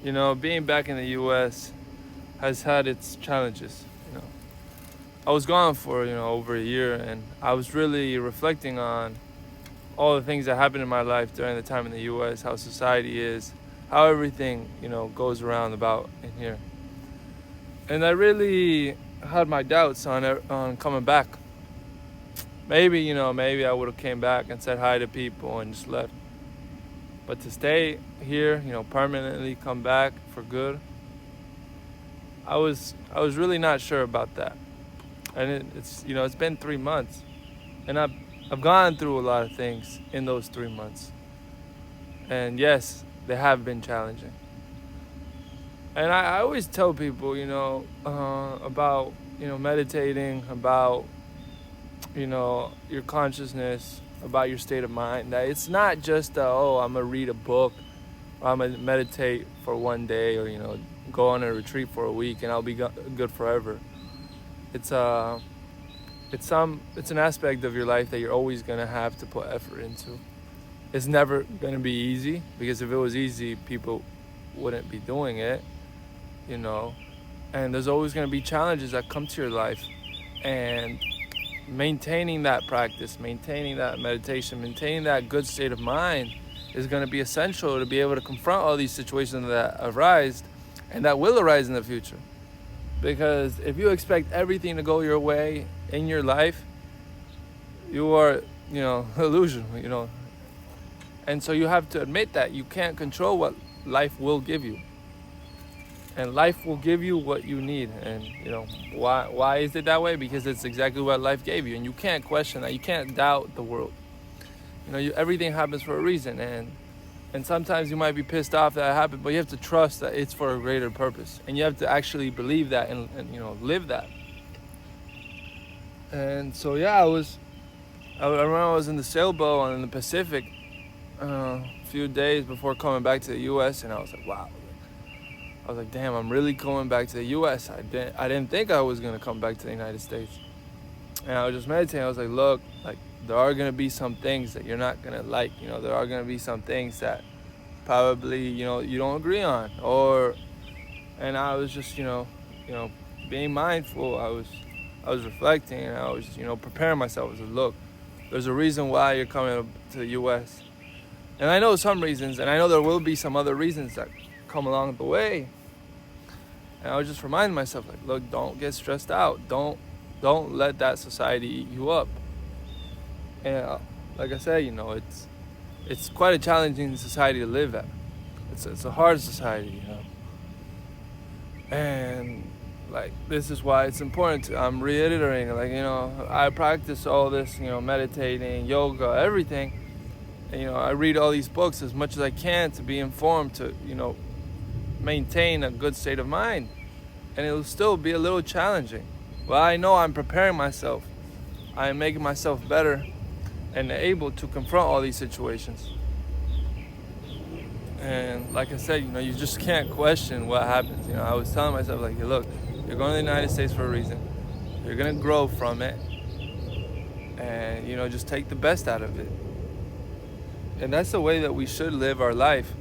Being back in the U.S. has had its challenges. I was gone for over a year, and I was really reflecting on all the things that happened in my life during the time in the U.S., how society is, how everything goes around about in here, and I really had my doubts on coming back. Maybe I would have came back and said hi to people and just left. But to stay here, permanently come back for good, I was really not sure about that. And it's been 3 months, and I've gone through a lot of things in those 3 months. And yes, they have been challenging. And I always tell people, about meditating, about your consciousness, about your state of mind. That it's not just I'm gonna read a book, or I'm gonna meditate for one day, or go on a retreat for a week and I'll be good forever. It's it's an aspect of your life that you're always gonna have to put effort into. It's never gonna be easy, because if it was easy, people wouldn't be doing it, you know. And there's always gonna be challenges that come to your life, and maintaining that practice, maintaining that meditation, maintaining that good state of mind is going to be essential to be able to confront all these situations that arise and that will arise in the future. Because if you expect everything to go your way in your life, you are, illusion. And so you have to admit that you can't control what life will give you. And life will give you what you need. And why is it that way? Because it's exactly what life gave you, and you can't question that. You can't doubt the world. Everything happens for a reason, and sometimes you might be pissed off that it happened, but you have to trust that it's for a greater purpose, and you have to actually believe that and live that. And so I remember I was in the sailboat in the Pacific a few days before coming back to the U.S., and I was like, wow. I was like, damn, I'm really going back to the U.S. I didn't think I was going to come back to the United States. And I was just meditating. I was like, look, there are going to be some things that you're not going to like. There are going to be some things that probably, you don't agree on. And I was just, being mindful. I was reflecting, and I was, preparing myself. I was like, look, there's a reason why you're coming to the U.S. And I know some reasons, and I know there will be some other reasons that come along the way. And I was just reminding myself, look, don't get stressed out. Don't let that society eat you up. And like I said, it's quite a challenging society to live at. It's a hard society, And this is why it's important I'm reiterating, I practice all this, meditating, yoga, everything. And, I read all these books as much as I can to be informed, to, maintain a good state of mind. And it'll still be a little challenging. But I know I'm preparing myself. I am making myself better and able to confront all these situations. And like I said, you just can't question what happens. I was telling myself, look, you're going to the United States for a reason. You're going to grow from it. And, just take the best out of it. And that's the way that we should live our life.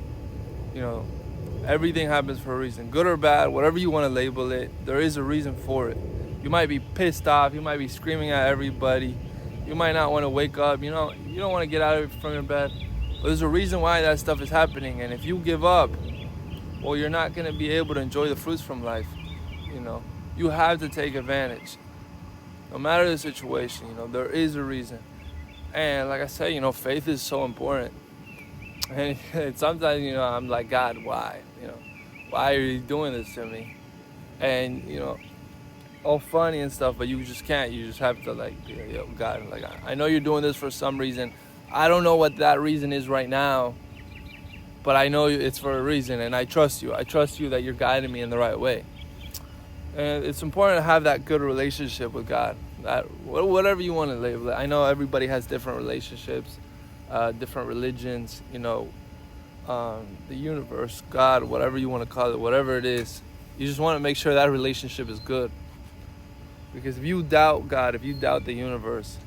Everything happens for a reason. Good or bad, whatever you want to label it, there is a reason for it. You might be pissed off. You might be screaming at everybody. You might not want to wake up. You don't want to get out from your bed. But there's a reason why that stuff is happening. And if you give up, well, you're not going to be able to enjoy the fruits from life. You have to take advantage. No matter the situation, there is a reason. And like I said, faith is so important. And sometimes, I'm like, God, why? Why are you doing this to me? And, all funny and stuff, but you just can't. You just have to, be like, yo, God, I know you're doing this for some reason. I don't know what that reason is right now, but I know it's for a reason, and I trust you. I trust you that you're guiding me in the right way. And it's important to have that good relationship with God. That whatever you want to label it. I know everybody has different relationships, different religions, the universe, God, whatever you want to call it, whatever it is. You just want to make sure that relationship is good. Because if you doubt God, if you doubt the universe,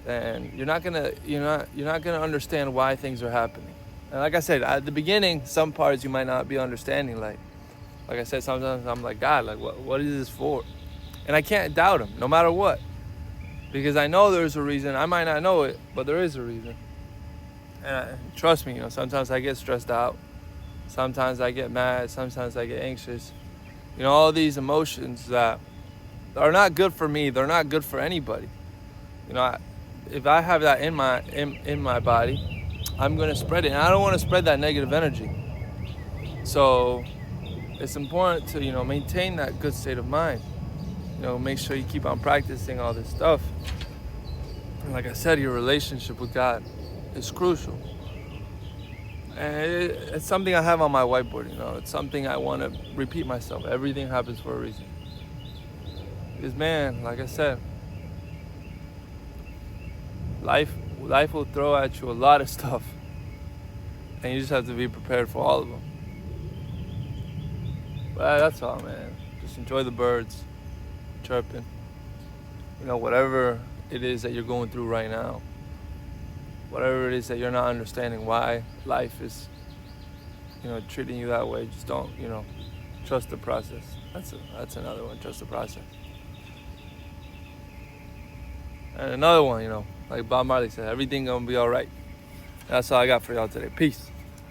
then you're not gonna understand why things are happening. And like I said, at the beginning, some parts you might not be understanding. Like I said, sometimes I'm like, God, like what is this for? And I can't doubt him, no matter what. Because I know there's a reason. I might not know it, but there is a reason. And trust me, sometimes I get stressed out. Sometimes I get mad. Sometimes I get anxious. All these emotions that are not good for me. They're not good for anybody. If I have that in my body, I'm gonna spread it, and I don't want to spread that negative energy. So it's important to maintain that good state of mind. Make sure you keep on practicing all this stuff. And like I said, your relationship with God is crucial. And it's something I have on my whiteboard. It's something I want to repeat myself. Everything happens for a reason. Because man, like I said, life will throw at you a lot of stuff, and you just have to be prepared for all of them. But that's all, man. Just enjoy the birds chirping. Whatever it is that you're going through right now, whatever it is that you're not understanding why life is treating you that way, just don't trust the process. That's another one. Trust the process. And another one, like Bob Marley said, everything gonna be all right. That's all I got for y'all today. Peace.